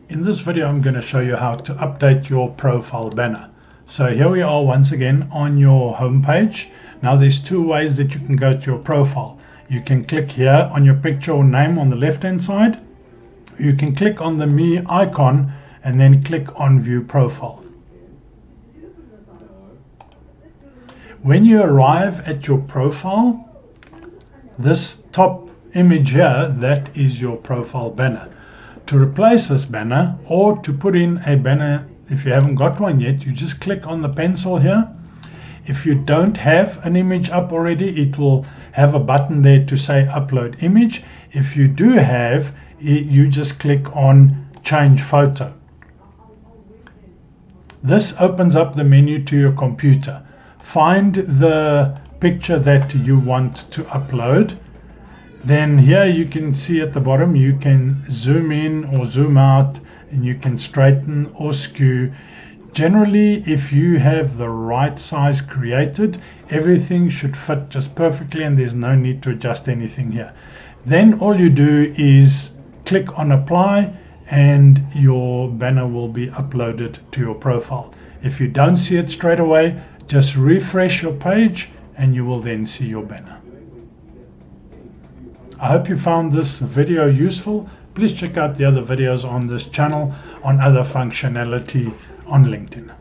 In this video, I'm going to show you how to update your profile banner. So here we are once again on your home page. Now there's two ways that you can go to your profile. You can click here on your picture or name on the left hand side. You can click on the Me icon and then click on View Profile. When you arrive at your profile, this top image here, that is your profile banner. To replace this banner or to put in a banner, if you haven't got one yet, you just click on the pencil here. If you don't have an image up already, it will have a button there to say upload image. If you do have, you just click on change photo. This opens up the menu to your computer. Find the picture that you want to upload. Then here you can see at the bottom, you can zoom in or zoom out, and you can straighten or skew. Generally, if you have the right size created, everything should fit just perfectly and there's no need to adjust anything here. Then all you do is click on apply and your banner will be uploaded to your profile. If you don't see it straight away, just refresh your page and you will then see your banner. I hope you found this video useful. Please check out the other videos on this channel on other functionality on LinkedIn.